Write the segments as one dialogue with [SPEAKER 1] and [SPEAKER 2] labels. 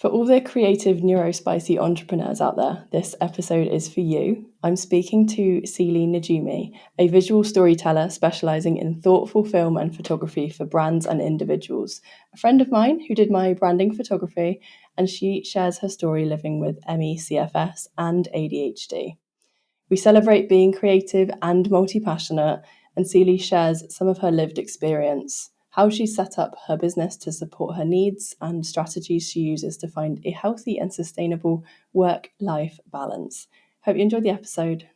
[SPEAKER 1] For all the creative neurospicy entrepreneurs out there, this episode is for you. I'm speaking to Celie Nigoumi, a visual storyteller specialising in thoughtful film and photography for brands and individuals. A friend of mine who did my branding photography, and she shares her story living with ME, CFS and ADHD. We celebrate being creative and multi-passionate, and Celie shares some of her lived experience, how she set up her business to support her needs, and strategies she uses to find a healthy and sustainable work-life balance. Hope you enjoyed the episode.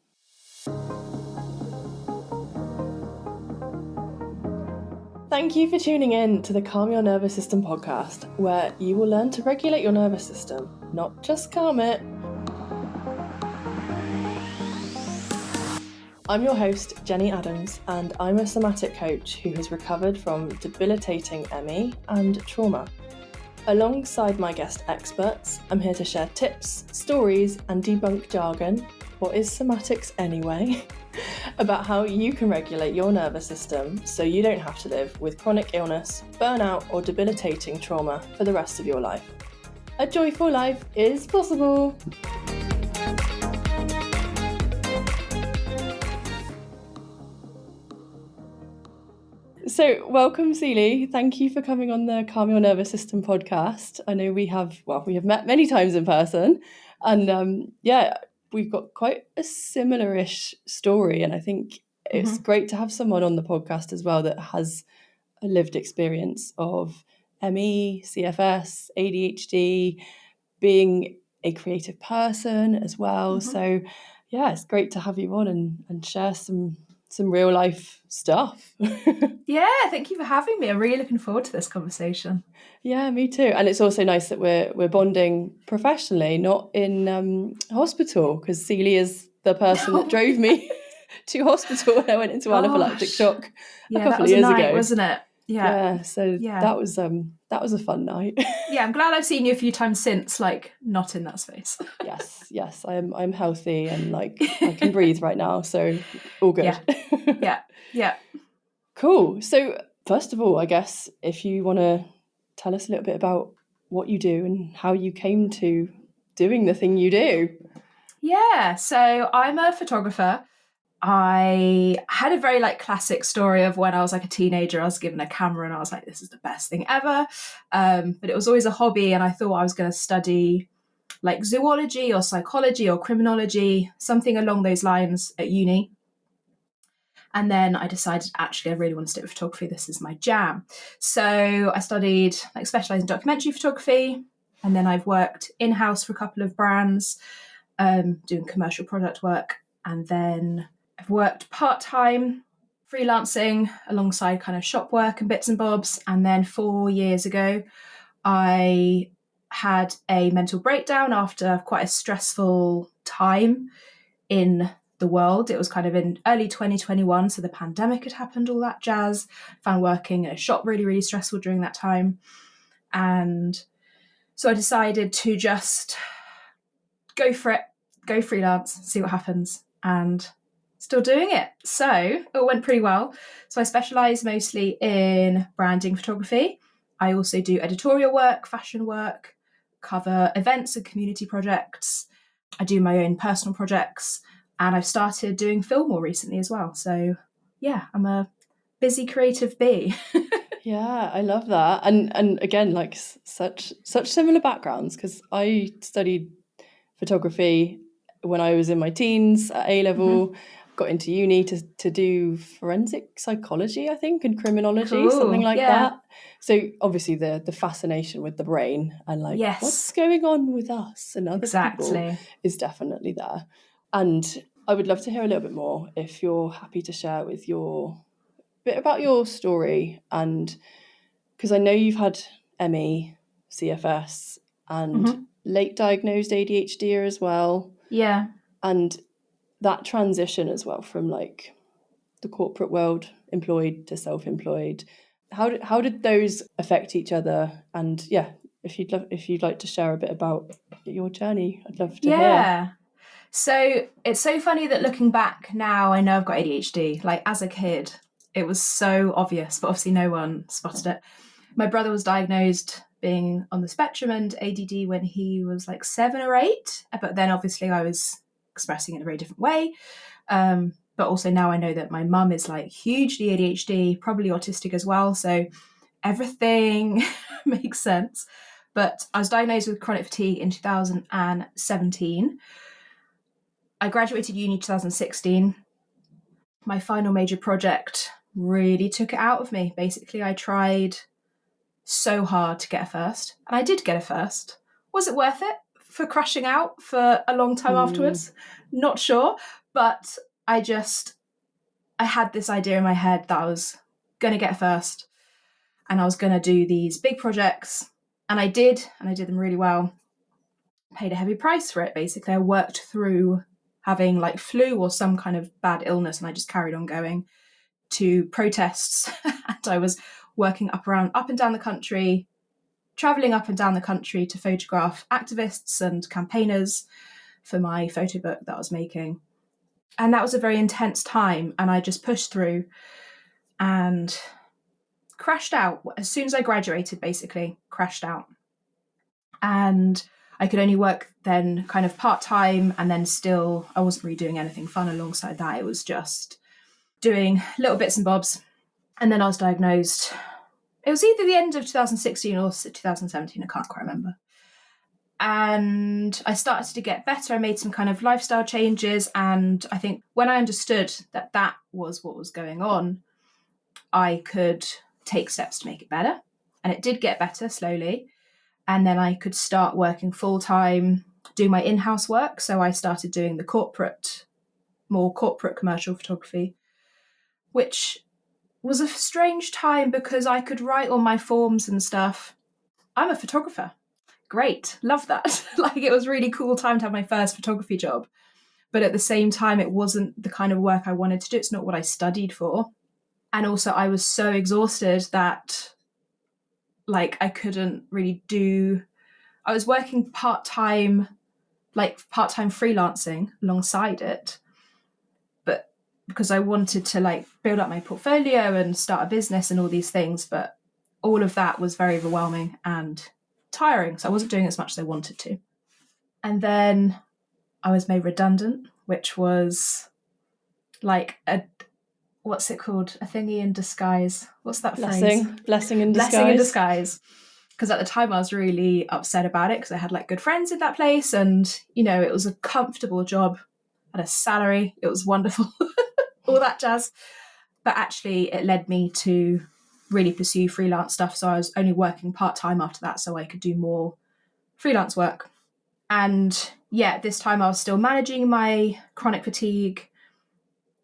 [SPEAKER 1] Thank you for tuning in to the Calm Your Nervous System podcast, where you will learn to regulate your nervous system, not just calm it. I'm your host, Jenny Adams, and I'm a somatic coach who has recovered from debilitating ME and trauma. Alongside my guest experts, I'm here to share tips, stories, and debunk jargon, what is somatics anyway, about how you can regulate your nervous system so you don't have to live with chronic illness, burnout, or debilitating trauma for the rest of your life. A joyful life is possible! So welcome, Celie. Thank you for coming on the Calm Your Nervous System podcast. I know we have met many times in person, and we've got quite a similar-ish story, and I think it's great to have someone on the podcast as well that has a lived experience of ME, CFS, ADHD, being a creative person as well. So yeah, it's great to have you on and share some real life stuff.
[SPEAKER 2] Yeah, thank you for having me. I'm really looking forward to this conversation.
[SPEAKER 1] Yeah, me too. And it's also nice that we're bonding professionally, not in hospital, because Celie is the person that drove me to hospital when I went into anaphylactic shock a couple of years ago,
[SPEAKER 2] wasn't it?
[SPEAKER 1] That was a fun night.
[SPEAKER 2] Yeah, I'm glad I've seen you a few times since, like not in that space.
[SPEAKER 1] Yes, I'm healthy and like I can breathe right now, so all good.
[SPEAKER 2] Yeah.
[SPEAKER 1] Cool. So first of all, I guess if you want to tell us a little bit about what you do and how you came to doing the thing you do.
[SPEAKER 2] Yeah, so I'm a photographer. I had a very classic story of when I was a teenager. I was given a camera and I was like, this is the best thing ever. But it was always a hobby, and I thought I was going to study zoology or psychology or criminology, something along those lines at uni. And then I decided, actually, I really want to stick with photography. This is my jam. So I studied, specialising in documentary photography. And then I've worked in-house for a couple of brands, doing commercial product work. And then I've worked part-time, freelancing alongside kind of shop work and bits and bobs. And then 4 years ago, I had a mental breakdown after quite a stressful time in the world. It was kind of in early 2021, so the pandemic had happened, all that jazz. Found working in a shop really, really stressful during that time. And so I decided to just go for it, go freelance, see what happens, and still doing it. So it went pretty well. So I specialise mostly in branding photography. I also do editorial work, fashion work, cover events and community projects. I do my own personal projects. And I've started doing film more recently as well. So yeah, I'm a busy creative bee.
[SPEAKER 1] Yeah, I love that. And again, such similar backgrounds, because I studied photography when I was in my teens at A-level, got into uni to do forensic psychology, I think, and criminology, something like that. So obviously the fascination with the brain and what's going on with us and other people is definitely there. And I would love to hear a little bit more if you're happy to share with your bit about your story. And because I know you've had ME, CFS, and late diagnosed ADHD as well.
[SPEAKER 2] Yeah.
[SPEAKER 1] And that transition as well from the corporate world, employed to self-employed. How did those affect each other? And yeah, if you'd like to share a bit about your journey, I'd love to hear.
[SPEAKER 2] So it's so funny that looking back now, I know I've got ADHD. As a kid, it was so obvious, but obviously no one spotted it. My brother was diagnosed being on the spectrum and ADD when he was like 7 or 8. But then obviously I was expressing it in a very different way. But also now I know that my mum is like hugely ADHD, probably autistic as well. So everything makes sense. But I was diagnosed with chronic fatigue in 2017. I graduated uni 2016. My final major project really took it out of me. Basically, I tried so hard to get a first, and I did get a first. Was it worth it for crashing out for a long time afterwards? Not sure, but I had this idea in my head that I was going to get a first, and I was going to do these big projects, and I did them really well. Paid a heavy price for it. Basically, I worked through having like flu or some kind of bad illness, and I just carried on going to protests. And I was working up and down the country, traveling up and down the country to photograph activists and campaigners for my photo book that I was making. And that was a very intense time, and I just pushed through and crashed out as soon as I graduated. Basically crashed out, and I could only work then kind of part-time, and then still I wasn't really doing anything fun alongside that. It was just doing little bits and bobs. And then I was diagnosed. It was either the end of 2016 or 2017, I can't quite remember. And I started to get better. I made some kind of lifestyle changes, and I think when I understood that that was what was going on, I could take steps to make it better. And it did get better slowly. And then I could start working full-time, do my in-house work. So I started doing the more corporate commercial photography, which was a strange time because I could write all my forms and stuff. I'm a photographer. Great. Love that. Like, it was a really cool time to have my first photography job. But at the same time, it wasn't the kind of work I wanted to do. It's not what I studied for. And also I was so exhausted that like I couldn't really I was working part-time freelancing alongside it, but because I wanted to like build up my portfolio and start a business and all these things, but all of that was very overwhelming and tiring. So I wasn't doing as much as I wanted to. And then I was made redundant, which was like what's it called? A thingy in disguise. What's that phrase?
[SPEAKER 1] Blessing in disguise.
[SPEAKER 2] Blessing in disguise. Because at the time I was really upset about it because I had like good friends in that place, and it was a comfortable job at a salary. It was wonderful, all that jazz. But actually it led me to really pursue freelance stuff. So I was only working part-time after that so I could do more freelance work. And yeah, this time I was still managing my chronic fatigue.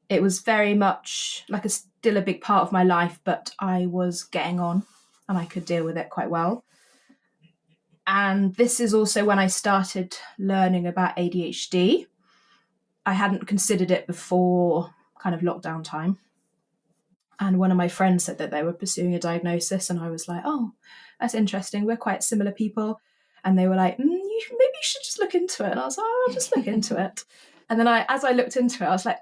[SPEAKER 2] It was very much like still a big part of my life, but I was getting on and I could deal with it quite well. And this is also when I started learning about ADHD. I hadn't considered it before kind of lockdown time. And one of my friends said that they were pursuing a diagnosis, and I was like, oh, that's interesting. We're quite similar people. And they were like, maybe you should just look into it. And I was like, oh, I'll just look into it. And then as I looked into it, I was like,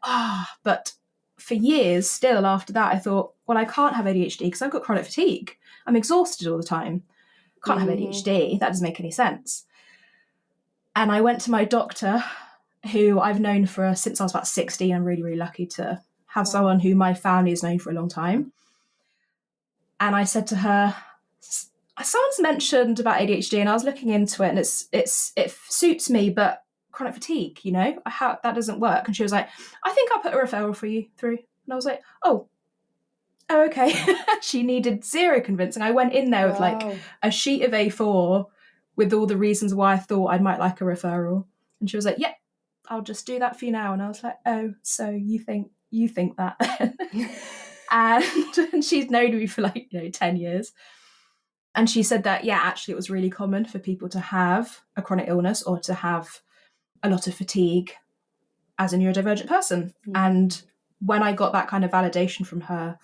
[SPEAKER 2] but for years still after that, I thought, well, I can't have ADHD because I've got chronic fatigue. I'm exhausted all the time. Can't have ADHD. That doesn't make any sense. And I went to my doctor, who I've known since I was about 16. I'm really, really lucky to have someone who my family has known for a long time. And I said to her, someone's mentioned about ADHD, and I was looking into it, and it suits me, but chronic fatigue, that doesn't work. And she was like, I think I'll put a referral for you through. And I was like, oh okay. She needed zero convincing. I went in there with like a sheet of A4 with all the reasons why I thought I might like a referral. And she was like, I'll just do that for you now. And I was like, oh, so you think that? And she's known me for 10 years. And she said that, actually it was really common for people to have a chronic illness or to have a lot of fatigue as a neurodivergent person. And when I got that kind of validation from her,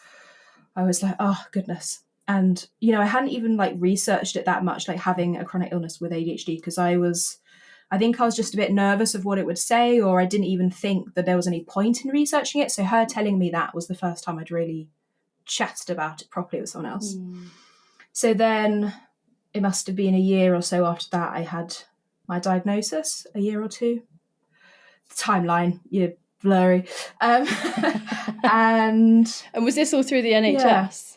[SPEAKER 2] I was like, oh goodness. And, I hadn't even researched it that much, having a chronic illness with ADHD, because I think I was just a bit nervous of what it would say, or I didn't even think that there was any point in researching it. So her telling me that was the first time I'd really chatted about it properly with someone else. So then it must have been a year or so after that I had my diagnosis, a year or two. The timeline, you're blurry. And
[SPEAKER 1] was this all through the NHS?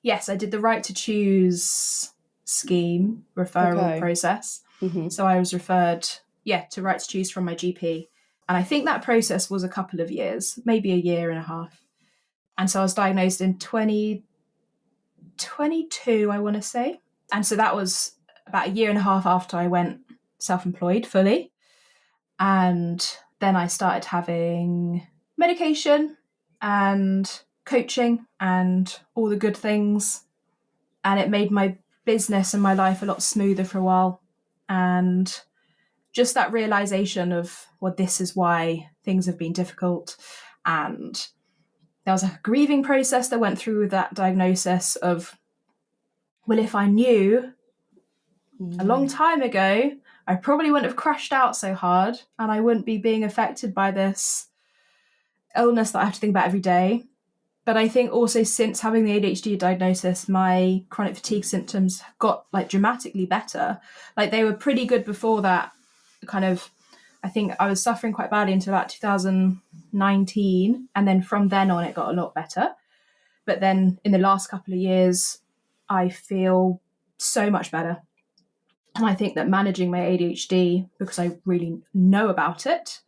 [SPEAKER 2] Yes, I did the right to choose scheme referral process. So I was referred, to right to choose from my GP. And I think that process was a couple of years, maybe a year and a half. And so I was diagnosed in 2022, I want to say. And so that was about a year and a half after I went self-employed fully. And then I started having medication and coaching and all the good things. And it made my business and my life a lot smoother for a while. And just that realization of, well, this is why things have been difficult. And there was a grieving process that went through with that diagnosis of, well, if I knew a long time ago, I probably wouldn't have crashed out so hard and I wouldn't be being affected by this illness that I have to think about every day. But I think also since having the ADHD diagnosis, my chronic fatigue symptoms got like dramatically better. Like they were pretty good before that. Kind of, I think I was suffering quite badly until about 2019. And then from then on, it got a lot better. But then in the last couple of years, I feel so much better. And I think that managing my ADHD, because I really know about it,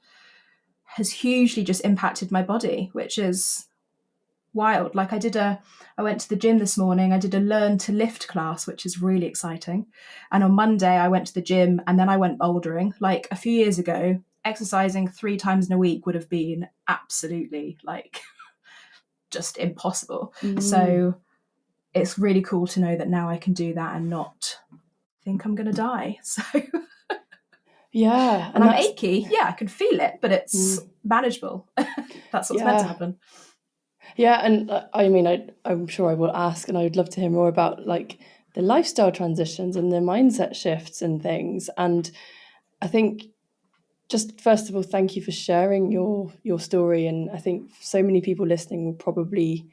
[SPEAKER 2] has hugely just impacted my body, which is wild. Like I went to the gym this morning, I did a learn to lift class, which is really exciting. And on Monday I went to the gym and then I went bouldering. Like a few years ago, exercising 3 times in a week would have been absolutely like just impossible. So it's really cool to know that now I can do that and not think I'm going to die. So
[SPEAKER 1] yeah.
[SPEAKER 2] And I'm achy. Yeah, I can feel it, but it's manageable. That's what's meant to happen.
[SPEAKER 1] Yeah, and I mean, I'm sure I will ask, and I would love to hear more about like the lifestyle transitions and the mindset shifts and things. And I think just first of all, thank you for sharing your story. And I think so many people listening will probably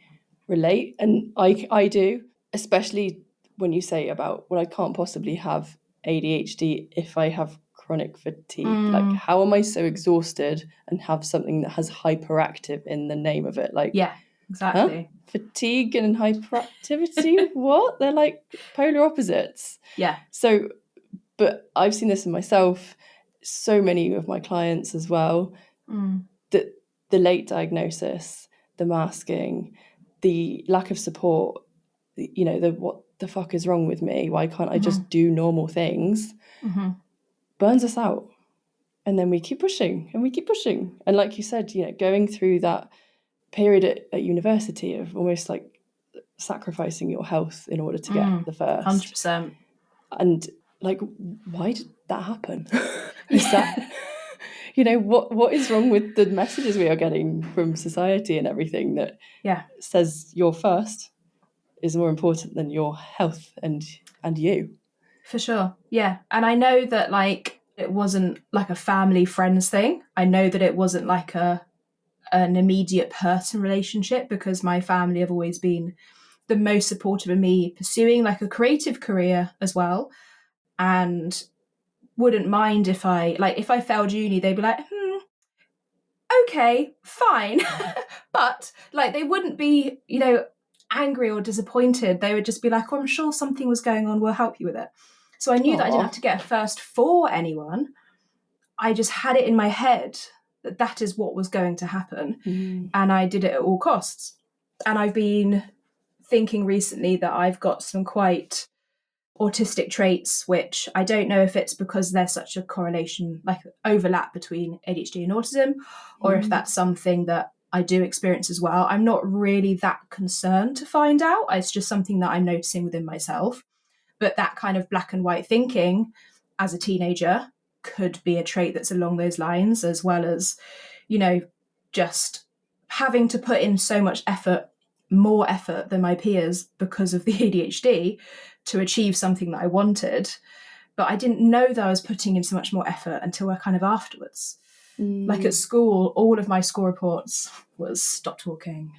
[SPEAKER 1] relate, and I do, especially when you say about, well, I can't possibly have ADHD if I have chronic fatigue. Like, how am I so exhausted and have something that has hyperactive in the name of it? Like,
[SPEAKER 2] yeah, exactly.
[SPEAKER 1] Huh? Fatigue and hyperactivity? What? They're like polar opposites.
[SPEAKER 2] Yeah.
[SPEAKER 1] So, but I've seen this in myself, so many of my clients as well, that the late diagnosis, the masking, the lack of support, you know, the what the fuck is wrong with me? Why can't I just do normal things? Burns us out. And then we keep pushing and we keep pushing. And like you said, you know, going through that period at university of almost like sacrificing your health in order to get the first.
[SPEAKER 2] 100%.
[SPEAKER 1] And like, why did that happen? Is that, you know, what is wrong with the messages we are getting from society and everything that says your first is more important than your health and you?
[SPEAKER 2] For sure. Yeah. And I know that like it wasn't like a family friends thing. I know that it wasn't like an immediate person relationship, because my family have always been the most supportive of me pursuing like a creative career as well, and wouldn't mind if I failed uni, they'd be like, okay, fine. But like they wouldn't be, you know, angry or disappointed. They would just be like, oh, I'm sure something was going on, we'll help you with it. So I knew that I didn't have to get a first for anyone. I just had it in my head that is what was going to happen. And I did it at all costs. And I've been thinking recently that I've got some quite autistic traits, which I don't know if it's because there's such a correlation, like overlap between ADHD and autism, or if that's something that I do experience as well. I'm not really that concerned to find out. It's just something that I'm noticing within myself. But that kind of black and white thinking as a teenager could be a trait that's along those lines, as well as, you know, just having to put in so much effort, more effort than my peers because of the ADHD to achieve something that I wanted. But I didn't know that I was putting in so much more effort until kind of afterwards. Like at school, all of my school reports was stop talking.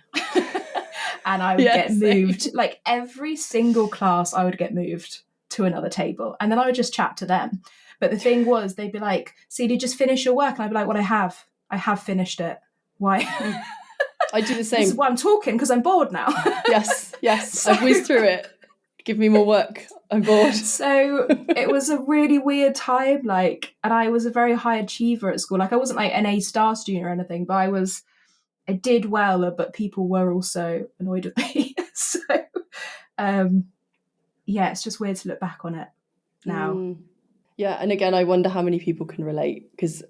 [SPEAKER 2] And I would get moved. Like every single class I would get moved. to another table, and then I would just chat to them. But the thing was, they'd be like, Celie, just finish your work. And I'd be like, well, I have finished it. Why?
[SPEAKER 1] I do the same.
[SPEAKER 2] This is why I'm talking, because I'm bored now.
[SPEAKER 1] Yes. So, I've whizzed through it. Give me more work. I'm bored.
[SPEAKER 2] So it was a really weird time, like, and I was a very high achiever at school. Like, I wasn't like an A star student or anything, but I did well, but people were also annoyed with me. So, yeah, it's just weird to look back on it now.
[SPEAKER 1] Yeah, and again, I wonder how many people can relate, because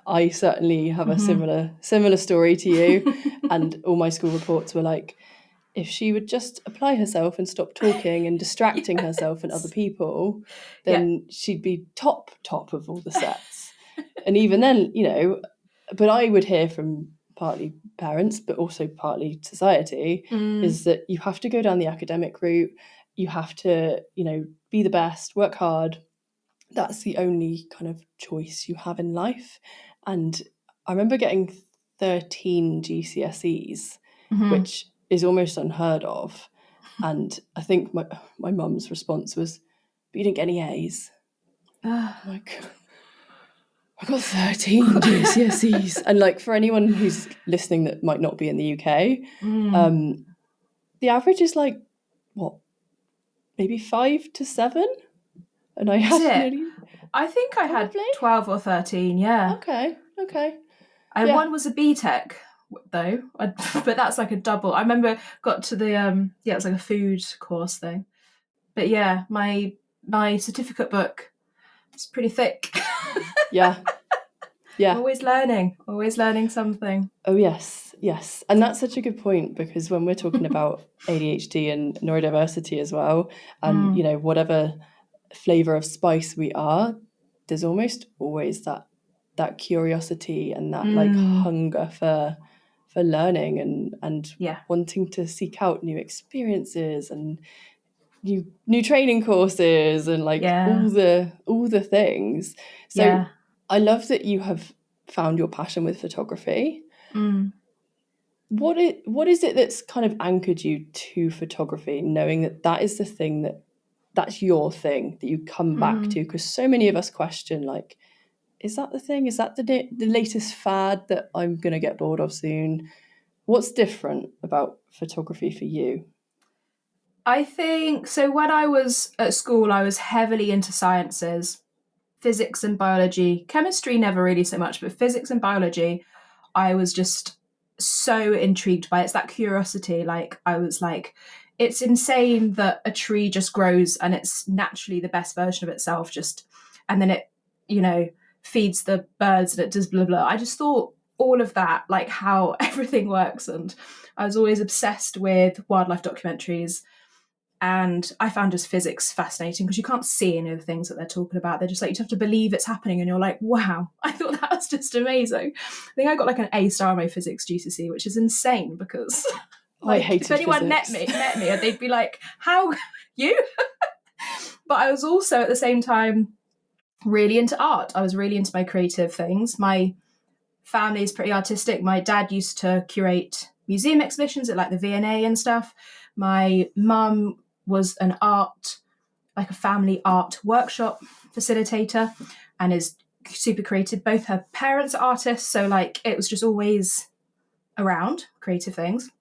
[SPEAKER 1] I certainly have a similar story to you, and all my school reports were like, if she would just apply herself and stop talking and distracting herself and other people, then she'd be top of all the sets. And even then, but I would hear from partly parents, but also partly society, is that you have to go down the academic route. You have to, be the best, work hard. That's the only kind of choice you have in life. And I remember getting 13 GCSEs, which is almost unheard of. And I think my mum's response was, but you didn't get any A's. Like, I got 13 GCSEs. And like, for anyone who's listening that might not be in the UK, the average is like, what, maybe 5 to 7? And I had nearly...
[SPEAKER 2] I think I had 12 or 13, yeah.
[SPEAKER 1] Okay.
[SPEAKER 2] And one was a BTEC, though, but that's like a double. I remember got to the, it was like a food course thing. But yeah, my certificate book is pretty thick.
[SPEAKER 1] Yeah.
[SPEAKER 2] Always learning something.
[SPEAKER 1] Oh, yes. And that's such a good point, because when we're talking about ADHD and neurodiversity as well, and, whatever flavour of spice we are, there's almost always that curiosity and that like hunger for learning and wanting to seek out new experiences and new training courses and like all the things. So I love that you have found your passion with photography. What is it that's kind of anchored you to photography, knowing that is the thing that's your thing that you come back to? Because so many of us question, like, is that the thing? Is that the latest fad that I'm going to get bored of soon? What's different about photography for you?
[SPEAKER 2] I think, so when I was at school, I was heavily into sciences, physics and biology. Chemistry, never really so much, but physics and biology, I was just so intrigued by. It's that curiosity. Like, I was like, it's insane that a tree just grows and it's naturally the best version of itself, and then it, feeds the birds and it does blah, blah. I just thought all of that, like how everything works. And I was always obsessed with wildlife documentaries. And I found just physics fascinating, because you can't see any of the things that they're talking about. They're just like, you have to believe it's happening. And you're like, wow, I thought that was just amazing. I think I got like an A star on my physics GCSE, which is insane, because
[SPEAKER 1] I hated
[SPEAKER 2] if anyone
[SPEAKER 1] physics.
[SPEAKER 2] met me, they'd be like, how you? But I was also at the same time really into art. I was really into my creative things. My family is pretty artistic. My dad used to curate museum exhibitions at like the V&A and stuff. My mum was like a family art workshop facilitator, and is super creative. Both her parents are artists, so like it was just always around creative things.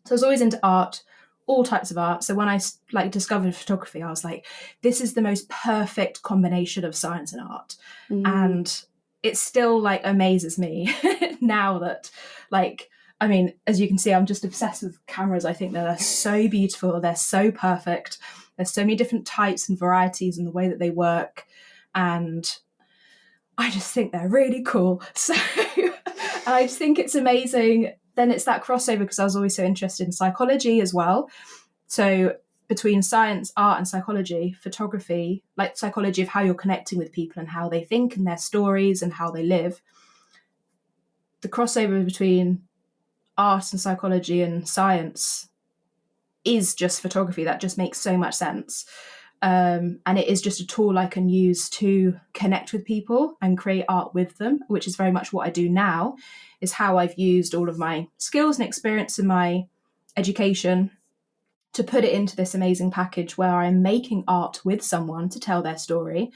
[SPEAKER 2] So I was always into art, all types of art. So when I like discovered photography, I was like, this is the most perfect combination of science and art. And it still like amazes me now that, like, I mean, as you can see, I'm just obsessed with cameras. I think they're so beautiful. They're so perfect. There's so many different types and varieties in the way that they work. And I just think they're really cool. So I just think it's amazing. Then it's that crossover, because I was always so interested in psychology as well. So between science, art and psychology, photography, like psychology of how you're connecting with people and how they think and their stories and how they live. The crossover between art and psychology and science is just photography. That just makes so much sense. And it is just a tool I can use to connect with people and create art with them, which is very much what I do now, is how I've used all of my skills and experience in my education to put it into this amazing package where I'm making art with someone to tell their story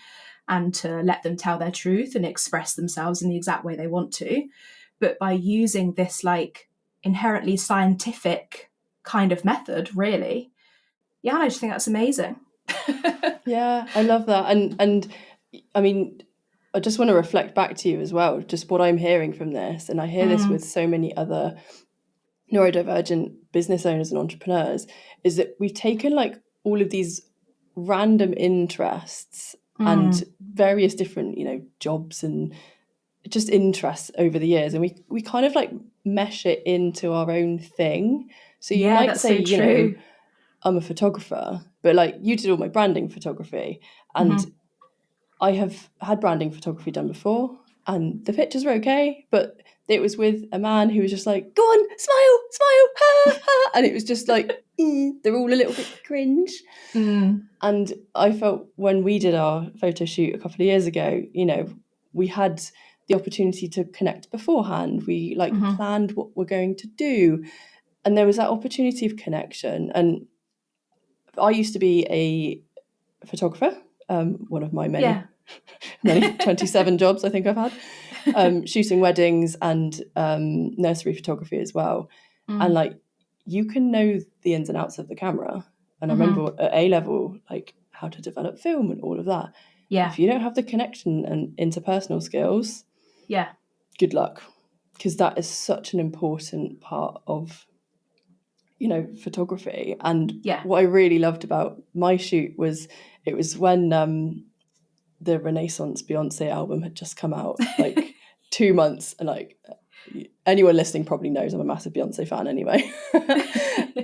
[SPEAKER 2] and to let them tell their truth and express themselves in the exact way they want to. But by using this like inherently scientific kind of method, really, yeah, I just think that's amazing.
[SPEAKER 1] Yeah, I love that. And I mean, I just want to reflect back to you as well, just what I'm hearing from this. And I hear this with so many other neurodivergent business owners and entrepreneurs, is that we've taken like all of these random interests and various different, jobs and just interests over the years, and we kind of like mesh it into our own thing. So you
[SPEAKER 2] Yeah,
[SPEAKER 1] might
[SPEAKER 2] that's
[SPEAKER 1] say,
[SPEAKER 2] so true.
[SPEAKER 1] I'm a photographer, but like you did all my branding photography, and I have had branding photography done before, and the pictures were okay, but it was with a man who was just like, go on, smile, smile, ha, ha. And it was just like, they're all a little bit cringe. And I felt when we did our photo shoot a couple of years ago, we had the opportunity to connect beforehand. We like planned what we're going to do. And there was that opportunity of connection. And I used to be a photographer, one of my many 27 jobs I think I've had, shooting weddings and nursery photography as well. And like, you can know the ins and outs of the camera. And I remember at A level, like how to develop film and all of that.
[SPEAKER 2] Yeah.
[SPEAKER 1] If you don't have the connection and interpersonal skills,
[SPEAKER 2] Yeah.
[SPEAKER 1] good luck. Because that is such an important part of, photography. And what I really loved about my shoot was, it was when the Renaissance Beyonce album had just come out, like 2 months, and like anyone listening probably knows I'm a massive Beyonce fan anyway.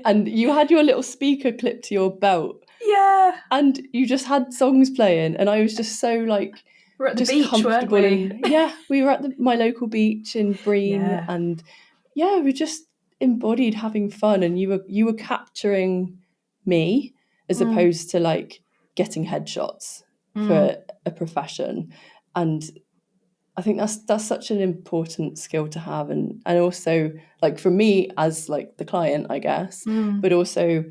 [SPEAKER 1] And you had your little speaker clipped to your belt.
[SPEAKER 2] Yeah.
[SPEAKER 1] And you just had songs playing, and I was just so like,
[SPEAKER 2] we're at the
[SPEAKER 1] just
[SPEAKER 2] beach,
[SPEAKER 1] comfortable.
[SPEAKER 2] Weren't we?
[SPEAKER 1] We were at my local beach in Breen, and we just embodied having fun, and you were capturing me as opposed to like getting headshots for a profession. And I think that's such an important skill to have, and also like for me as like the client, I guess, but also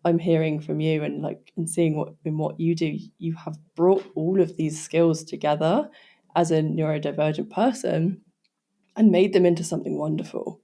[SPEAKER 1] I'm hearing from you and seeing what you do, you have brought all of these skills together as a neurodivergent person and made them into something wonderful,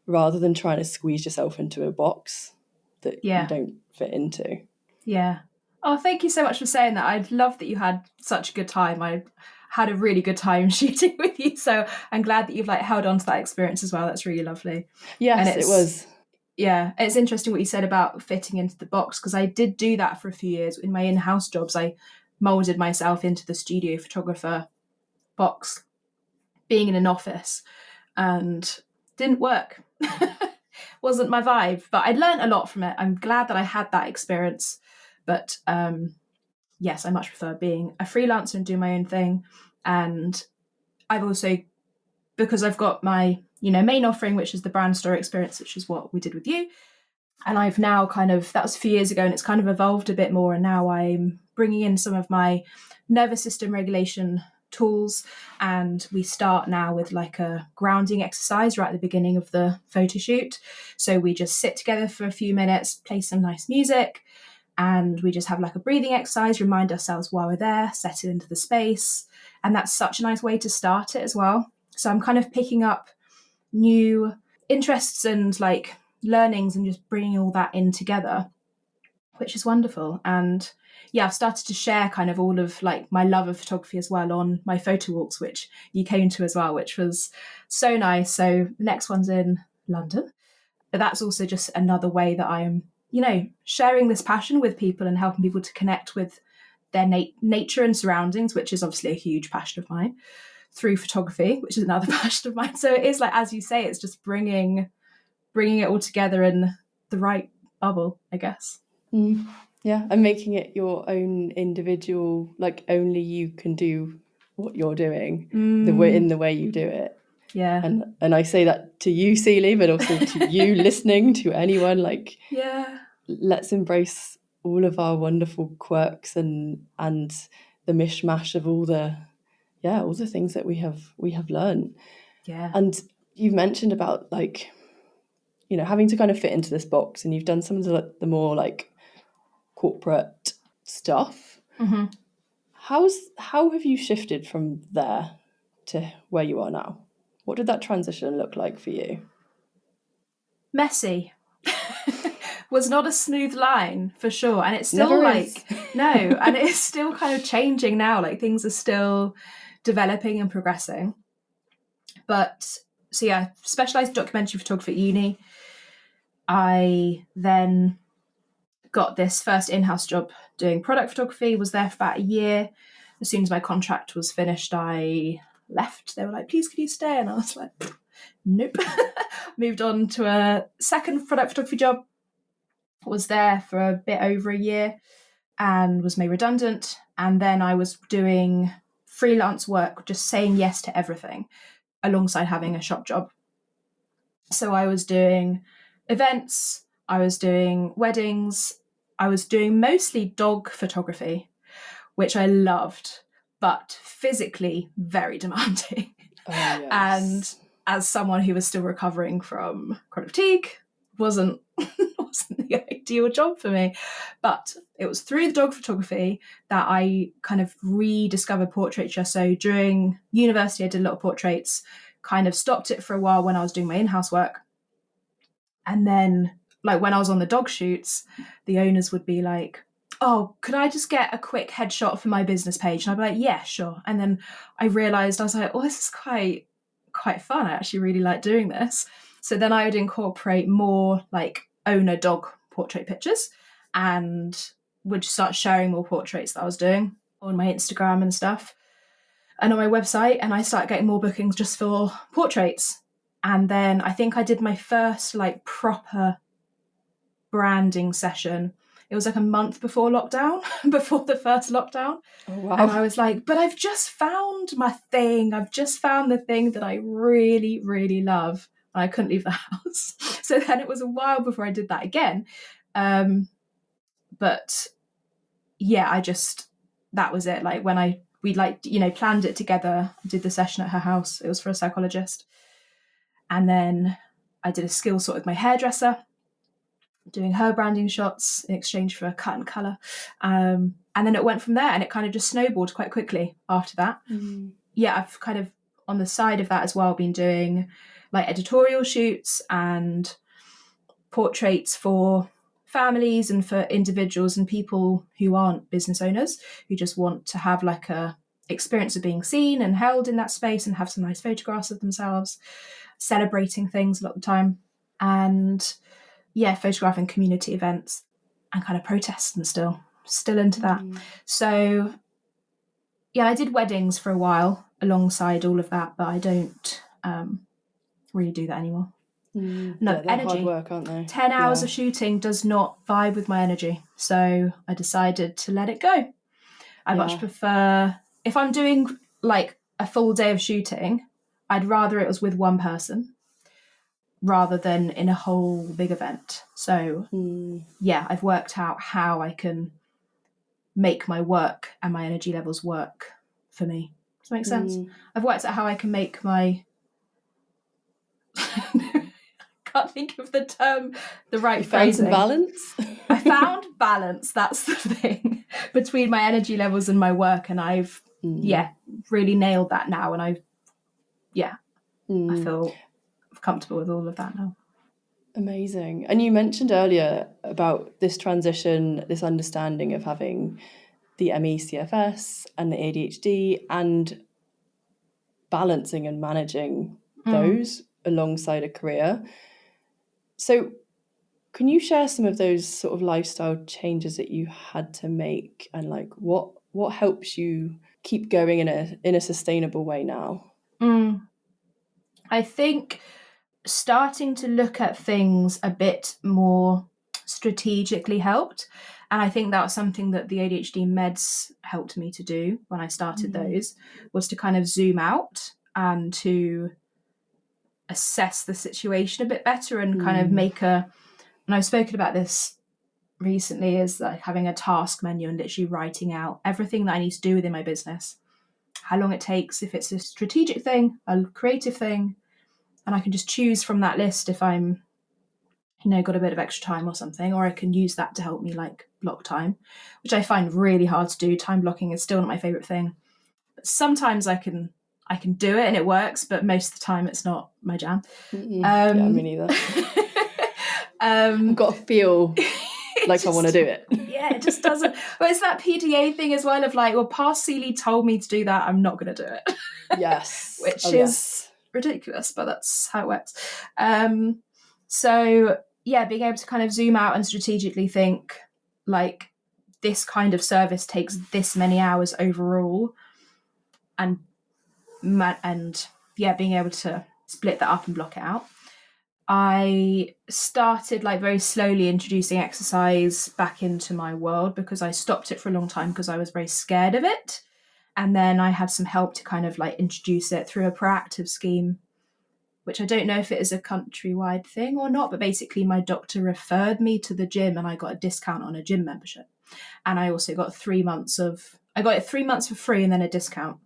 [SPEAKER 1] rather than trying to squeeze yourself into a box that you don't fit into.
[SPEAKER 2] Yeah. Oh, thank you so much for saying that. I love that you had such a good time. I had a really good time shooting with you, so I'm glad that you've like held on to that experience as well. That's really lovely.
[SPEAKER 1] Yes, it was.
[SPEAKER 2] Yeah, it's interesting what you said about fitting into the box, because I did do that for a few years. In my in-house jobs, I molded myself into the studio photographer box, being in an office, and didn't work. Wasn't my vibe, but I learned a lot from it. I'm glad that I had that experience. But yes, I much prefer being a freelancer and do my own thing. And I've also, because I've got my main offering, which is the brand story experience, which is what we did with you, and I've now that was a few years ago, and it's kind of evolved a bit more, and now I'm bringing in some of my nervous system regulation tools, and we start now with like a grounding exercise right at the beginning of the photo shoot. So we just sit together for a few minutes, play some nice music, and we just have like a breathing exercise, remind ourselves why we're there, set it into the space. And that's such a nice way to start it as well. So I'm kind of picking up new interests and like learnings and just bringing all that in together, which is wonderful. And I've started to share kind of all of like my love of photography as well on my photo walks, which you came to as well, which was so nice. So the next one's in London, but that's also just another way that I am sharing this passion with people and helping people to connect with their nature and surroundings, which is obviously a huge passion of mine, through photography, which is another passion of mine. So it is like, as you say, it's just bringing it all together in the right bubble, I guess.
[SPEAKER 1] Yeah, and making it your own individual, like only you can do what you're doing, in the way you do it.
[SPEAKER 2] Yeah.
[SPEAKER 1] And I say that to you, Celie, but also to you listening, to anyone, like, let's embrace all of our wonderful quirks and the mishmash of all the things that we have learned.
[SPEAKER 2] Yeah.
[SPEAKER 1] And you've mentioned about like you know, having to kind of fit into this box, and you've done some of the more like corporate stuff.
[SPEAKER 2] Mm-hmm.
[SPEAKER 1] How have you shifted from there to where you are now? What did that transition look like for you?
[SPEAKER 2] Messy. Was not a smooth line for sure, and it's still
[SPEAKER 1] Never
[SPEAKER 2] like
[SPEAKER 1] is.
[SPEAKER 2] no, and it's still kind of changing now. Like things are still developing and progressing. But so yeah, specialised documentary photography at uni. I then got this first in-house job doing product photography, was there for about a year. As soon as my contract was finished, I left. They were like, please could you stay? And I was like, nope. Moved on to a second product photography job, was there for a bit over a year and was made redundant. And then I was doing freelance work, just saying yes to everything alongside having a shop job. So I was doing events, I was doing weddings, I was doing mostly dog photography, which I loved, but physically very demanding.
[SPEAKER 1] Oh, yes.
[SPEAKER 2] And as someone who was still recovering from chronic fatigue, wasn't the ideal job for me. But it was through the dog photography that I kind of rediscovered portraiture. So during university, I did a lot of portraits, kind of stopped it for a while when I was doing my in-house work. And then, like, when I was on the dog shoots, the owners would be like, oh, could I just get a quick headshot for my business page? And I'd be like, yeah, sure. And then I realised, I was like, oh, this is quite fun. I actually really like doing this. So then I would incorporate more like owner dog portrait pictures and would start sharing more portraits that I was doing on my Instagram and stuff and on my website. And I started getting more bookings just for portraits. And then I think I did my first like proper branding session. It was like a month before lockdown, before the first lockdown.
[SPEAKER 1] Oh, wow.
[SPEAKER 2] And I was like, but I've just found my thing. I've just found the thing that I really, really love. And I couldn't leave the house. So then it was a while before I did that again. But yeah, that was it. Like when we like, you know, planned it together, did the session at her house. It was for a psychologist. And then I did a skill sort with my hairdresser, doing her branding shots in exchange for a cut and colour. And then it went from there, and it kind of just snowballed quite quickly after that.
[SPEAKER 1] Mm.
[SPEAKER 2] Yeah, I've kind of, on the side of that as well, been doing like editorial shoots and portraits for families and for individuals and people who aren't business owners, who just want to have like a experience of being seen and held in that space and have some nice photographs of themselves, celebrating things a lot of the time. And yeah, photographing community events and kind of protests and still into that. So yeah, I did weddings for a while alongside all of that, but I don't really do that anymore. No,
[SPEAKER 1] yeah, they're
[SPEAKER 2] energy.
[SPEAKER 1] hard work, aren't they?
[SPEAKER 2] 10 hours of shooting does not vibe with my energy. So I decided to let it go. I much prefer, if I'm doing like a full day of shooting, I'd rather it was with one person rather than in a whole big event. So yeah, I've worked out how I can make my work and my energy levels work for me. Does that make sense? I've worked out how I can make my can't think of the term, the right phrasing.
[SPEAKER 1] Balance?
[SPEAKER 2] I found balance, that's the thing, between my energy levels and my work, and I've really nailed that now, and I feel comfortable with all of that now.
[SPEAKER 1] Amazing. And you mentioned earlier about this transition, this understanding of having the ME CFS and the ADHD and balancing and managing those alongside a career. So can you share some of those sort of lifestyle changes that you had to make, and like what helps you keep going in a sustainable way now?
[SPEAKER 2] I think starting to look at things a bit more strategically helped. And I think that was something that the ADHD meds helped me to do when I started those, was to kind of zoom out and to assess the situation a bit better and kind of make and I've spoken about this recently, is like having a task menu and literally writing out everything that I need to do within my business, how long it takes, if it's a strategic thing, a creative thing, and I can just choose from that list if I'm got a bit of extra time or something, or I can use that to help me like block time, which I find really hard to do. Time blocking is still not my favorite thing. But sometimes I can do it and it works, but most of the time it's not my jam.
[SPEAKER 1] Yeah, me neither. I've got to feel like I want to do it.
[SPEAKER 2] Yeah, it just doesn't. But it's that PDA thing as well of like, well, past Celie told me to do that, I'm not going to do it.
[SPEAKER 1] Yes.
[SPEAKER 2] Which is ridiculous, but that's how it works. So yeah, being able to kind of zoom out and strategically think like this kind of service takes this many hours overall, and yeah, being able to split that up and block it out. I started like very slowly introducing exercise back into my world because I stopped it for a long time because I was very scared of it. And then I had some help to kind of like introduce it through a proactive scheme, which I don't know if it is a countrywide thing or not, but basically my doctor referred me to the gym and I got a discount on a gym membership. And I also got 3 months I got it 3 months for free and then a discount.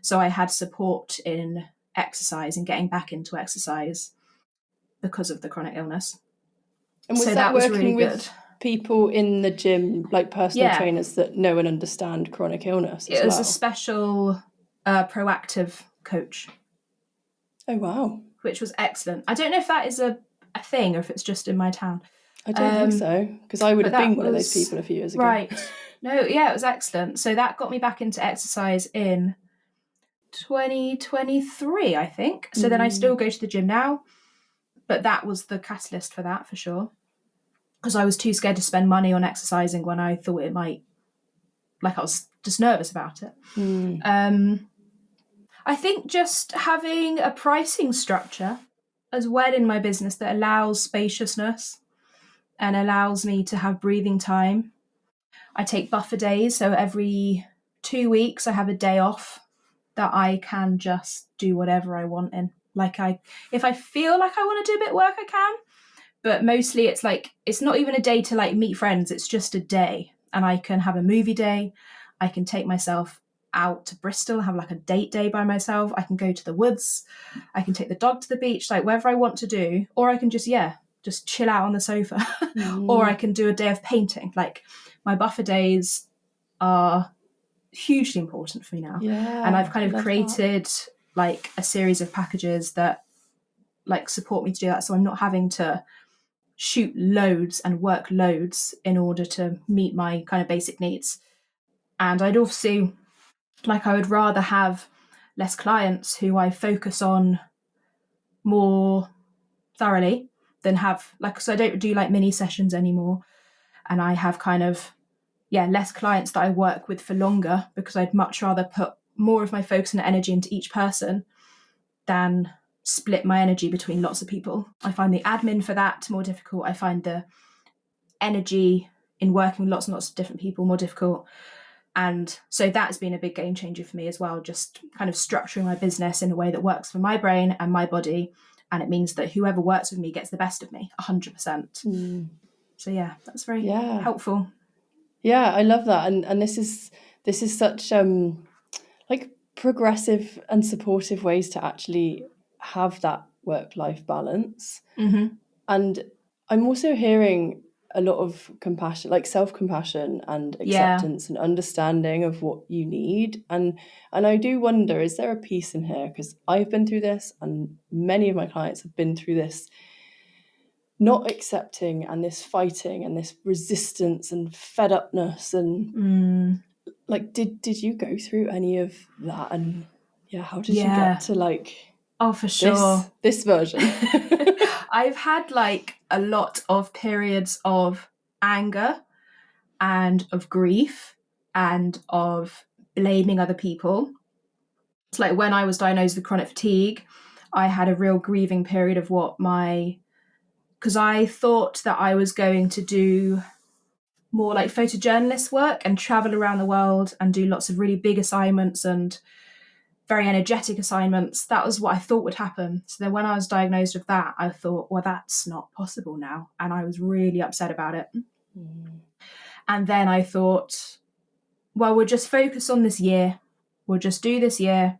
[SPEAKER 2] So I had support in exercise and getting back into exercise because of the chronic illness.
[SPEAKER 1] And was that working really with good. People in the gym, like personal trainers that know and understand chronic illness as well?
[SPEAKER 2] It was a special proactive coach.
[SPEAKER 1] Oh, wow.
[SPEAKER 2] Which was excellent. I don't know if that is a thing or if it's just in my town.
[SPEAKER 1] I don't think so, because I would have been one of those people a few years ago.
[SPEAKER 2] Right. No, yeah, it was excellent. So that got me back into exercise in 2023, I think. So then I still go to the gym now, but that was the catalyst for that, for sure. Because I was too scared to spend money on exercising when I thought it might, like I was just nervous about it. I think just having a pricing structure as well in my business that allows spaciousness and allows me to have breathing time. I take buffer days, so every 2 weeks I have a day off that I can just do whatever I want in. Like if I feel like I want to do a bit of work, I can. But mostly it's like, it's not even a day to like meet friends. It's just a day. And I can have a movie day. I can take myself out to Bristol, have like a date day by myself. I can go to the woods. I can take the dog to the beach, like wherever I want to do. Or I can just chill out on the sofa. Or I can do a day of painting. Like my buffer days are hugely important for me now.
[SPEAKER 1] Yeah,
[SPEAKER 2] and I've kind of created like a series of packages that like support me to do that. So I'm not having to shoot loads and work loads in order to meet my kind of basic needs. And I'd also like, I would rather have less clients who I focus on more thoroughly than have like, so I don't do like mini sessions anymore. And I have kind of, less clients that I work with for longer because I'd much rather put more of my focus and energy into each person than split my energy between lots of people. I find the admin for that more difficult. I find the energy in working with lots and lots of different people more difficult. And so that's been a big game changer for me as well, just kind of structuring my business in a way that works for my brain and my body. And it means that whoever works with me gets the best of me, 100%. So yeah, that's very helpful.
[SPEAKER 1] Yeah, I love that. And this is such like progressive and supportive ways to actually have that work-life balance. And I'm also hearing a lot of compassion, like self-compassion and acceptance and understanding of what you need. And I do wonder, is there a piece in here? Because I've been through this and many of my clients have been through this not accepting and this fighting and this resistance and fed upness and like did you go through any of that? And how did you get to like
[SPEAKER 2] for sure
[SPEAKER 1] this version?
[SPEAKER 2] I've had like a lot of periods of anger and of grief and of blaming other people. It's like when I was diagnosed with chronic fatigue, I had a real grieving period of because I thought that I was going to do more like photojournalist work and travel around the world and do lots of really big assignments and very energetic assignments. That was what I thought would happen. So then when I was diagnosed with that, I thought, well, that's not possible now. And I was really upset about it. And then I thought, well, we'll just focus on this year. We'll just do this year.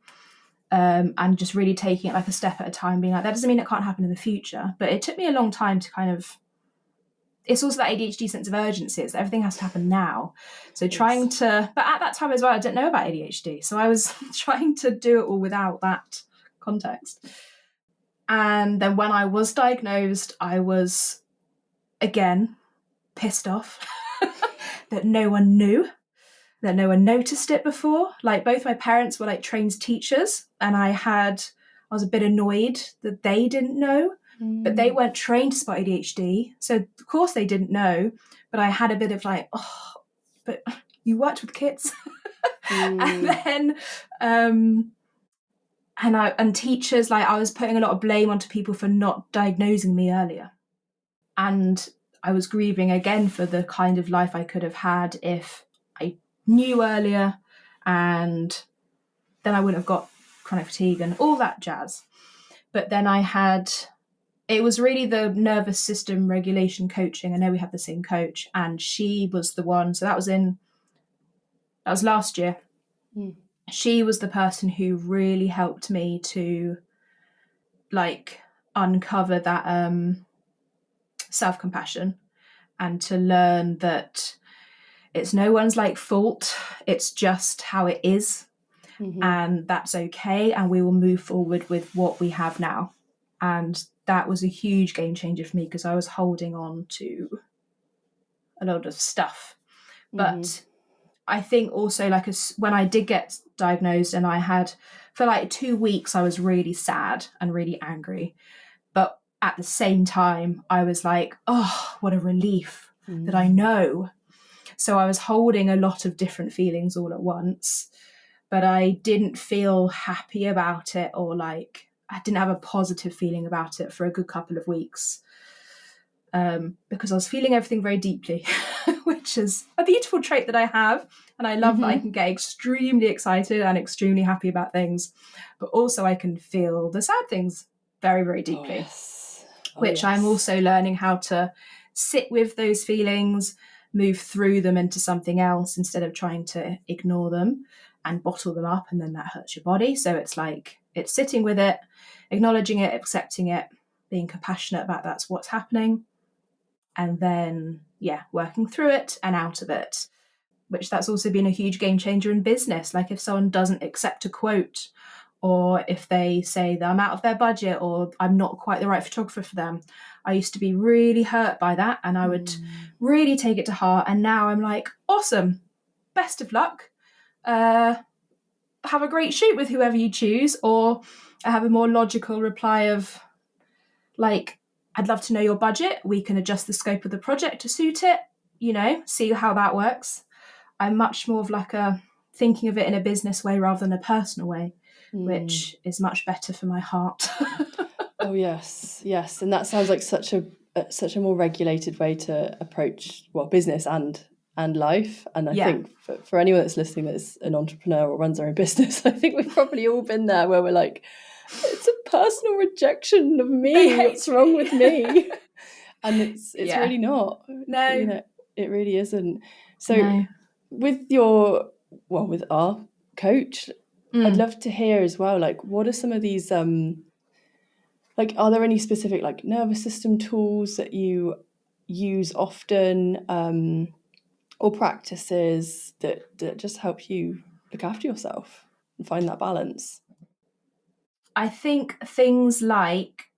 [SPEAKER 2] And just really taking it like a step at a time, being like, that doesn't mean it can't happen in the future. But it took me a long time to kind of it's also that ADHD sense of urgency. It's that everything has to happen now. So but at that time as well, I didn't know about ADHD. So I was trying to do it all without that context. And then when I was diagnosed, I was, again, pissed off that no one knew, that no one noticed it before. Like, both my parents were like trained teachers, and I was a bit annoyed that they didn't know. But they weren't trained to spot ADHD, so of course they didn't know. But I had a bit of like, oh, but you worked with kids. And then and teachers, like, I was putting a lot of blame onto people for not diagnosing me earlier. And I was grieving again for the kind of life I could have had if I knew earlier, and then I wouldn't have got chronic fatigue and all that jazz. But then it was really the nervous system regulation coaching. I know we have the same coach, and she was the one. So that was last year. She was the person who really helped me to like uncover that self-compassion, and to learn that it's no one's like fault. It's just how it is. And that's okay. And we will move forward with what we have now. And that was a huge game changer for me, because I was holding on to a lot of stuff. But I think also, like, when I did get diagnosed, and I had, for like 2 weeks, I was really sad and really angry. But at the same time, I was like, oh, what a relief that I know. So I was holding a lot of different feelings all at once, but I didn't feel happy about it, or like, I didn't have a positive feeling about it for a good couple of weeks, because I was feeling everything very deeply, which is a beautiful trait that I have. And I love that I can get extremely excited and extremely happy about things, but also I can feel the sad things very, very deeply, which I'm also learning how to sit with those feelings, move through them into something else, instead of trying to ignore them and bottle them up, and then that hurts your body. So it's like, it's sitting with it, acknowledging it, accepting it, being compassionate about that's what's happening, and then working through it and out of it, which that's also been a huge game changer in business. Like, if someone doesn't accept a quote, or if they say that I'm out of their budget, or I'm not quite the right photographer for them, I used to be really hurt by that, and I would really take it to heart. And now I'm like, awesome, best of luck. Have a great shoot with whoever you choose. Or I have a more logical reply of like, I'd love to know your budget. We can adjust the scope of the project to suit it, see how that works. I'm much more of like thinking of it in a business way rather than a personal way, which is much better for my heart.
[SPEAKER 1] Oh, yes. And that sounds like such a more regulated way to approach, business and life. And I think for anyone that's listening that's an entrepreneur or runs their own business, I think we've probably all been there, where we're like, it's a personal rejection of me. What's wrong with me? And it's really not.
[SPEAKER 2] No,
[SPEAKER 1] it really isn't. So with with our coach, I'd love to hear as well, like, what are some of these like, are there any specific like nervous system tools that you use often, or practices that just help you look after yourself and find that balance?
[SPEAKER 2] I think things like,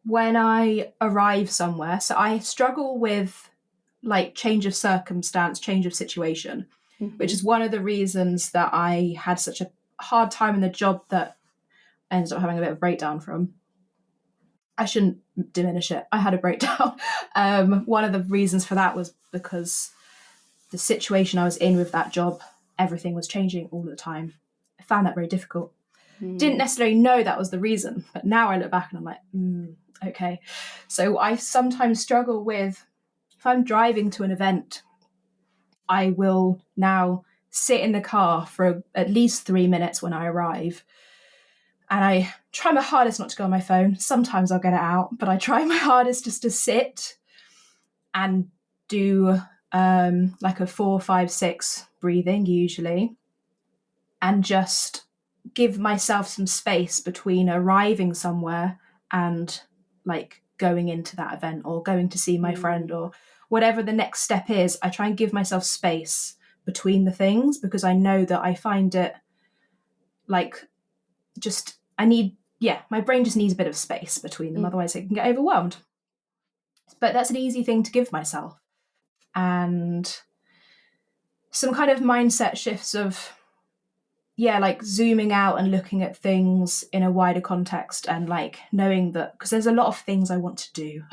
[SPEAKER 2] when I arrive somewhere, so I struggle with like change of circumstance, change of situation, which is one of the reasons that I had such a hard time in the job that I ended up having a bit of a breakdown from. I shouldn't diminish it. I had a breakdown. One of the reasons for that was because the situation I was in with that job, everything was changing all the time. I found that very difficult. Didn't necessarily know that was the reason, but now I look back and I'm like, okay. So I sometimes struggle with, if I'm driving to an event, I will now sit in the car for at least 3 minutes when I arrive. And I try my hardest not to go on my phone. Sometimes I'll get it out, but I try my hardest just to sit and do like a 4, 5, 6 breathing usually, and just give myself some space between arriving somewhere and like going into that event or going to see my friend or whatever the next step is. I try and give myself space between the things, because I know that I find it like my brain just needs a bit of space between them, otherwise it can get overwhelmed. But that's an easy thing to give myself. And some kind of mindset shifts of, like zooming out and looking at things in a wider context, and like knowing that, because there's a lot of things I want to do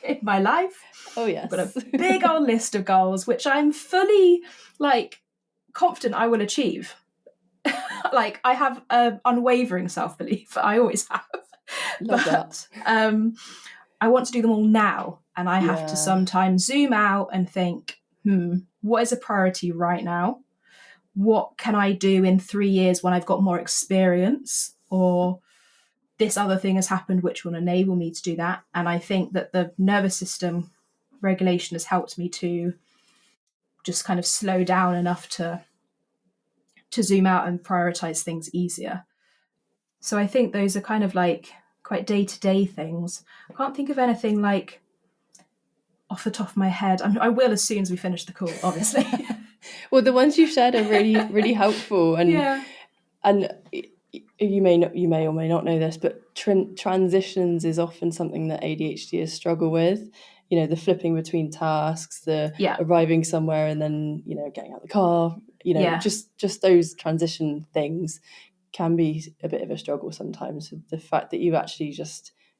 [SPEAKER 2] in my life.
[SPEAKER 1] Oh yes.
[SPEAKER 2] I've got a big old list of goals, which I'm fully like confident I will achieve. Like I have an unwavering self-belief. I always have.
[SPEAKER 1] Love that.
[SPEAKER 2] I want to do them all now. And I have to sometimes zoom out and think, what is a priority right now? What can I do in 3 years when I've got more experience, or this other thing has happened which will enable me to do that? And I think that the nervous system regulation has helped me to just kind of slow down enough to zoom out and prioritize things easier. So I think those are kind of like quite day-to-day things. I can't think of anything like off the top of my head. I will as soon as we finish the call, obviously.
[SPEAKER 1] Well, the ones you've shared are really, really helpful, and you may or may not know this, but transitions is often something that ADHDers struggle with. You know, the flipping between tasks, the arriving somewhere and then, getting out the car, just those transition things can be a bit of a struggle sometimes. The fact that you actually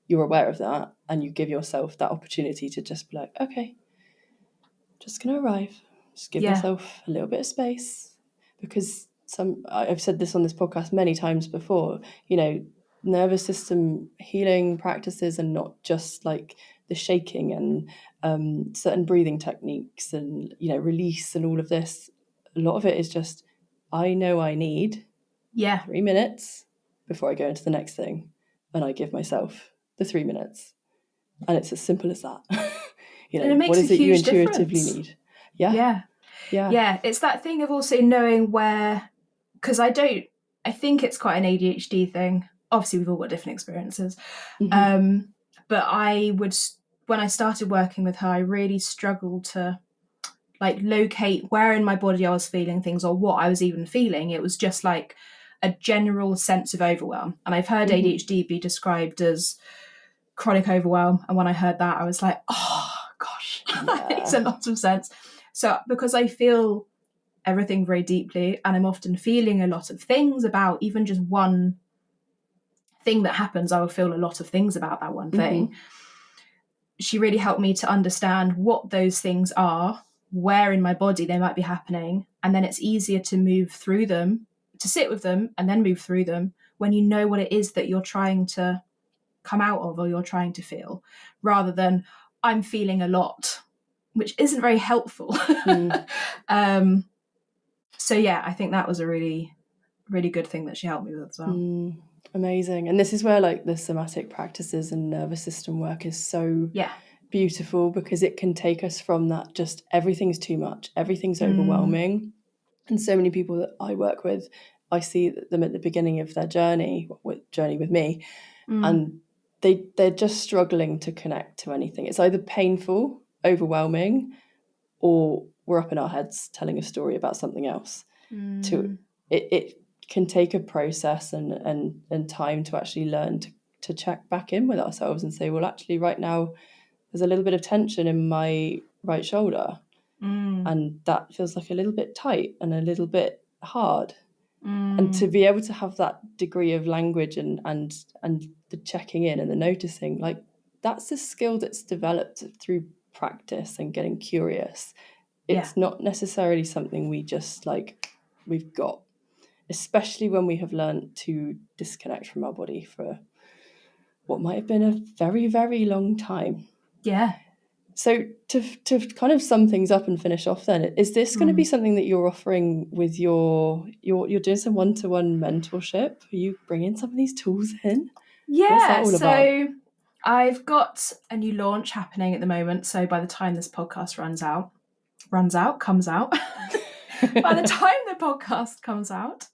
[SPEAKER 1] you're aware of that and you give yourself that opportunity to just be like, okay, just going to arrive, just give myself a little bit of space, because I've said this on this podcast many times before, nervous system healing practices are not just like the shaking and certain breathing techniques and, release and all of this. A lot of it is just, I know I need 3 minutes before I go into the next thing, and I give myself the 3 minutes, and it's as simple as that.
[SPEAKER 2] And it makes
[SPEAKER 1] what is
[SPEAKER 2] a
[SPEAKER 1] it you
[SPEAKER 2] huge
[SPEAKER 1] intuitively
[SPEAKER 2] difference.
[SPEAKER 1] need?
[SPEAKER 2] Yeah, it's that thing of also knowing where, because I think it's quite an ADHD thing. Obviously we've all got different experiences. But when I started working with her, I really struggled to like locate where in my body I was feeling things or what I was even feeling. It was just like a general sense of overwhelm. And I've heard ADHD be described as chronic overwhelm. And when I heard that, I was like, oh gosh, that makes a lot of sense. So because I feel everything very deeply, and I'm often feeling a lot of things about even just one thing that happens, I will feel a lot of things about that one thing. She really helped me to understand what those things are, where in my body they might be happening, and then it's easier to move through them, to sit with them and then move through them when you know what it is that you're trying to come out of or you're trying to feel, rather than I'm feeling a lot, which isn't very helpful. So yeah, I think that was a really, really good thing that she helped me with as well.
[SPEAKER 1] Amazing. And this is where like the somatic practices and nervous system work is so beautiful, because it can take us from that just everything's too much, everything's overwhelming. And so many people that I work with, I see them at the beginning of their journey with me, and they're just struggling to connect to anything. It's either painful, overwhelming, or we're up in our heads telling a story about something else. It can take a process and time to actually learn to check back in with ourselves and say, well, actually right now there's a little bit of tension in my right shoulder, and that feels like a little bit tight and a little bit hard. And to be able to have that degree of language and the checking in and the noticing, like that's a skill that's developed through practice and getting curious. It's not necessarily something we just like we've got, especially when we have learned to disconnect from our body for what might have been a very, very long time. So to kind of sum things up and finish off then, is this going to be something that you're offering with you're doing some one-to-one mentorship? Are you bringing some of these tools in? What's that all about?
[SPEAKER 2] I've got a new launch happening at the moment. So by the time this podcast comes out, by the time the podcast comes out,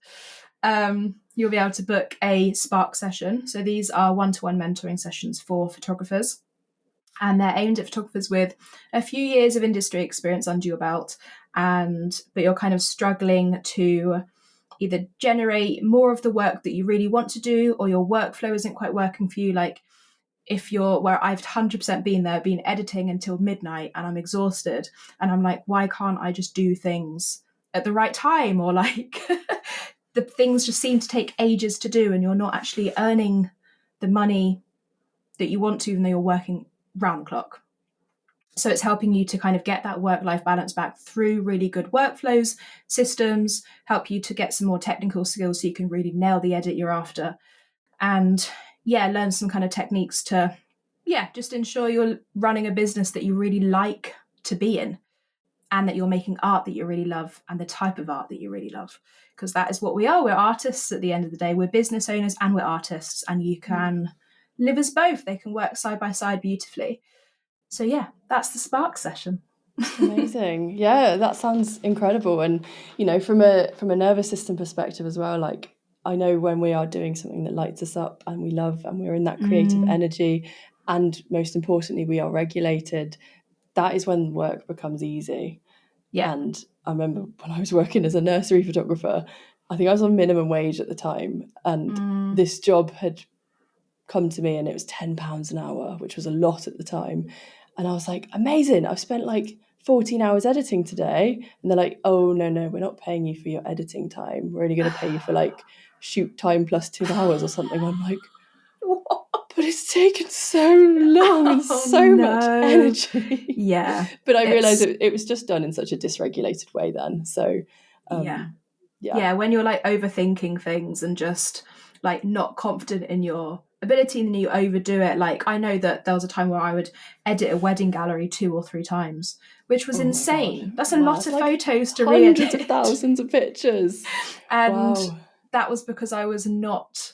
[SPEAKER 2] you'll be able to book a Spark session. So these are one-to-one mentoring sessions for photographers. And they're aimed at photographers with a few years of industry experience under your belt, but you're kind of struggling to either generate more of the work that you really want to do, or your workflow isn't quite working for you. Like if you're where I've 100% been editing until midnight and I'm exhausted and I'm like, why can't I just do things at the right time? Or like the things just seem to take ages to do and you're not actually earning the money that you want to, even though you're working round the clock. So it's helping you to kind of get that work-life balance back through really good workflows, systems, help you to get some more technical skills so you can really nail the edit you're after. And learn some kind of techniques to, just ensure you're running a business that you really like to be in, and that you're making art that you really love and the type of art that you really love. Because that is what we are. We're artists at the end of the day. We're business owners and we're artists, and you can live as both. They can work side by side beautifully. So that's the Spark session.
[SPEAKER 1] Amazing. Yeah, that sounds incredible. And from a nervous system perspective as well, like I know when we are doing something that lights us up and we love and we're in that creative energy, and most importantly we are regulated, that is when work becomes easy. And I remember when I was working as a nursery photographer, I think I was on minimum wage at the time, and this job had come to me and it was £10 an hour, which was a lot at the time. And I was like, amazing, I've spent like 14 hours editing today. And they're like, oh, no, we're not paying you for your editing time. We're only going to pay you for like shoot time plus 2 hours or something. I'm like, what? But it's taken so long and so much energy.
[SPEAKER 2] Yeah.
[SPEAKER 1] But I realised it was just done in such a dysregulated way then. So,
[SPEAKER 2] when you're like overthinking things and just like not confident in your ability, and then you overdo it. Like I know that there was a time where I would edit a wedding gallery 2 or 3 times, which was insane. That's a lot of photos to re-edit.
[SPEAKER 1] Hundreds of thousands of pictures.
[SPEAKER 2] And that was because I was not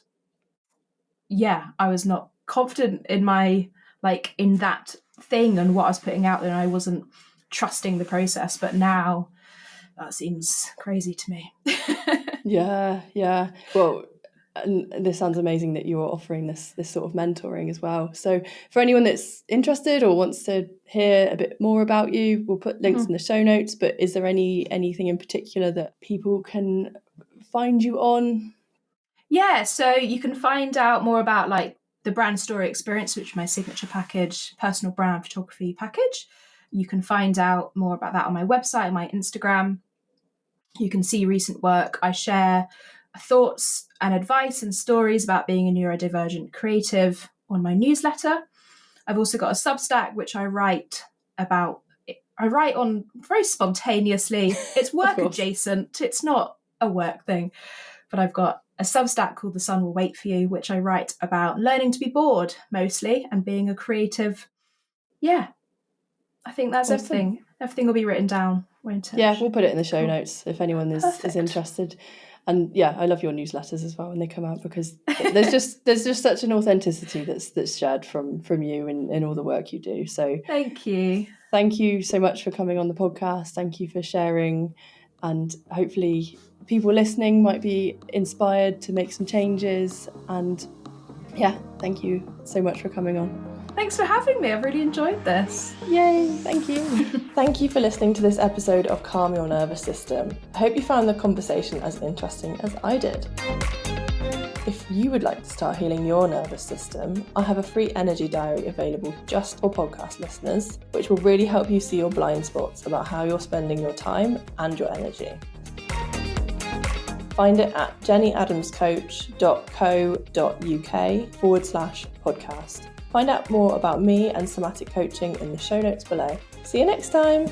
[SPEAKER 2] confident in my, like, in that thing and what I was putting out there, and I wasn't trusting the process. But now that seems crazy to me.
[SPEAKER 1] Yeah. Well, and this sounds amazing that you're offering this sort of mentoring as well. So for anyone that's interested or wants to hear a bit more about you, we'll put links in the show notes. But is there anything in particular that people can find you on?
[SPEAKER 2] Yeah, so you can find out more about like the brand story experience, which is my signature package, personal brand photography package. You can find out more about that on my website and my Instagram. You can see recent work. I share thoughts and advice and stories about being a neurodivergent creative on my newsletter. I've also got a Substack, which I write on very spontaneously. It's work adjacent. It's not a work thing. But I've got a Substack called The Sun Will Wait For You, which I write about learning to be bored mostly and being a creative. Yeah, I think that's awesome. Everything. Everything will be written down.
[SPEAKER 1] Yeah, we'll put it in the show notes if anyone is interested. And yeah, I love your newsletters as well when they come out, because there's just such an authenticity that's shared from you in all the work you do. So
[SPEAKER 2] thank you
[SPEAKER 1] so much for coming on the podcast. Thank you for sharing, and hopefully people listening might be inspired to make some changes. And yeah, thank you so much for coming on.
[SPEAKER 2] Thanks for having me. I've really enjoyed this.
[SPEAKER 1] Yay, thank you. Thank you for listening to this episode of Calm Your Nervous System. I hope you found the conversation as interesting as I did. If you would like to start healing your nervous system, I have a free energy diary available just for podcast listeners, which will really help you see your blind spots about how you're spending your time and your energy. Find it at jennyadamscoach.co.uk/podcast. Find out more about me and somatic coaching in the show notes below. See you next time.